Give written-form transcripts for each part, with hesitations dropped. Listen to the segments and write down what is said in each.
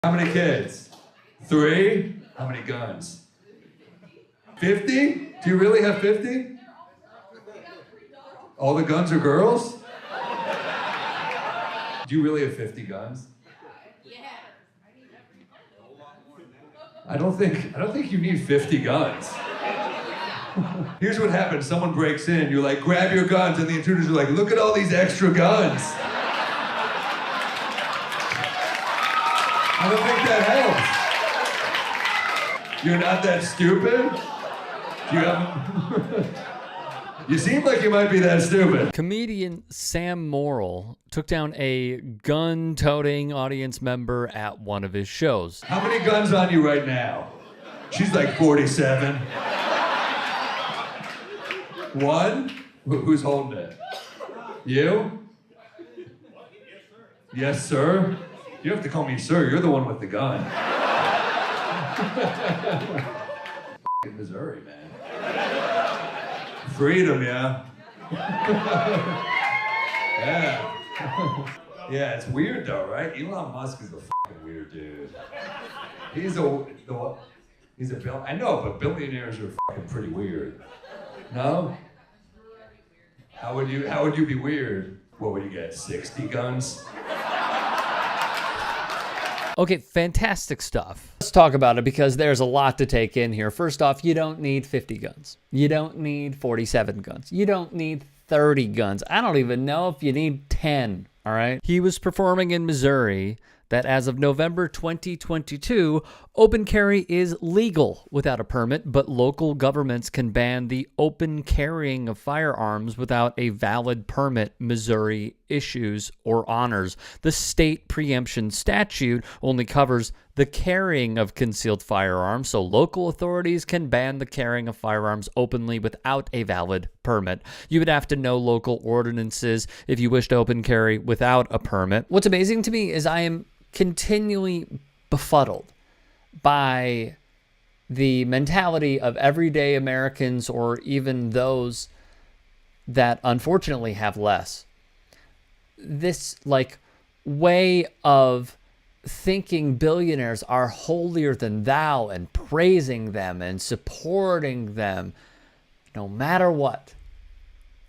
How many kids? 3? How many guns? 50? Do you really have 50? All the guns are girls? Do you really have 50 guns? I don't think you need 50 guns. Here's what happens. Someone breaks in, you're like, grab your guns, and the intruders are like, look at all these extra guns. I don't think that helps. You're not that stupid? Do you have... You seem like you might be that stupid. Comedian Sam Morril took down a gun-toting audience member at one of his shows. How many guns on you right now? She's like 47. One? Who's holding it? You? Yes, sir? You don't have to call me sir. You're the one with the gun. In Missouri, man. Freedom, yeah. Yeah. Yeah, it's weird though, right? Elon Musk is a fucking weird dude. He's a bill. I know, but billionaires are fucking pretty weird. No? How would you be weird? What would you get? 60 guns? Okay, fantastic stuff. Let's talk about it because there's a lot to take in here. First off, you don't need 50 guns. You don't need 47 guns. You don't need 30 guns. I don't even know if you need 10, all right? He was performing in Missouri that as of November 2022, open carry is legal without a permit, but local governments can ban the open carrying of firearms without a valid permit Missouri issues or honors. The state preemption statute only covers the carrying of concealed firearms, so local authorities can ban the carrying of firearms openly without a valid permit. You would have to know local ordinances if you wish to open carry without a permit. What's amazing to me is I am continually befuddled by the mentality of everyday Americans or even those that unfortunately have less. This way of thinking billionaires are holier than thou and praising them and supporting them no matter what.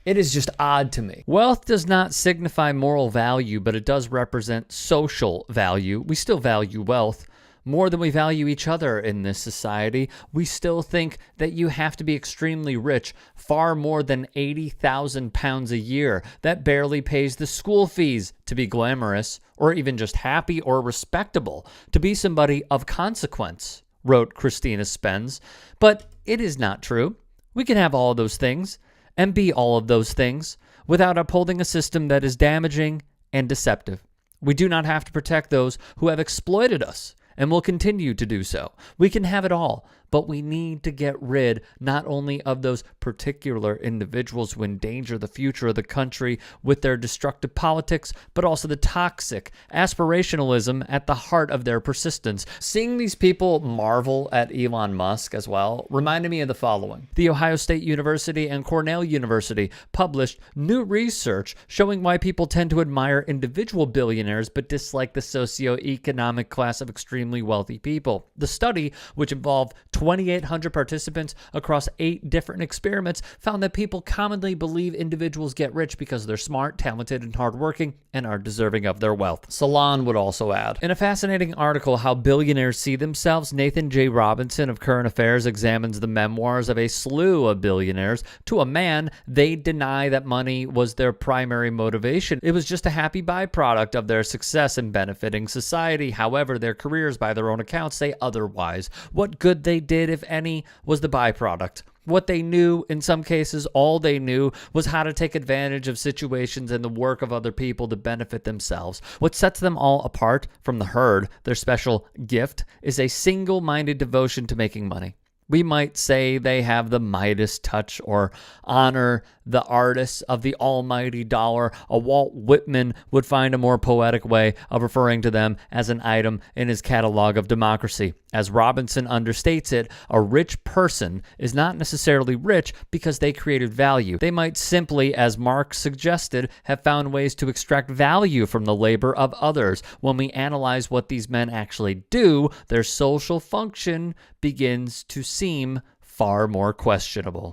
It is just odd to me. Wealth does not signify moral value, but it does represent social value. We still value wealth more than we value each other in this society. We still think that you have to be extremely rich, far more than 80,000 pounds a year. That barely pays the school fees to be glamorous, or even just happy or respectable, to be somebody of consequence, wrote Christina Spence. But it is not true. We can have all of those things and be all of those things without upholding a system that is damaging and deceptive. We do not have to protect those who have exploited us and will continue to do so. We can have it all, but we need to get rid not only of those particular individuals who endanger the future of the country with their destructive politics, but also the toxic aspirationalism at the heart of their persistence. Seeing these people marvel at Elon Musk as well reminded me of the following. The Ohio State University and Cornell University published new research showing why people tend to admire individual billionaires but dislike the socioeconomic class of extremely wealthy people. The study, which involved 2,800 participants across 8 different experiments, found that people commonly believe individuals get rich because they're smart, talented, and hardworking, and are deserving of their wealth. Salon would also add. In a fascinating article, How Billionaires See Themselves, Nathan J. Robinson of Current Affairs examines the memoirs of a slew of billionaires. To a man, they deny that money was their primary motivation. It was just a happy byproduct of their success in benefiting society. However, their careers, by their own accounts, say otherwise. What good they did, if any, was the byproduct. What they knew, in some cases, all they knew, was how to take advantage of situations and the work of other people to benefit themselves. What sets them all apart from the herd, their special gift, is a single-minded devotion to making money. We might say they have the Midas touch or honor the artists of the almighty dollar. A Walt Whitman would find a more poetic way of referring to them as an item in his catalog of democracy. As Robinson understates it, a rich person is not necessarily rich because they created value. They might simply, as Marx suggested, have found ways to extract value from the labor of others. When we analyze what these men actually do, their social function begins to seem far more questionable.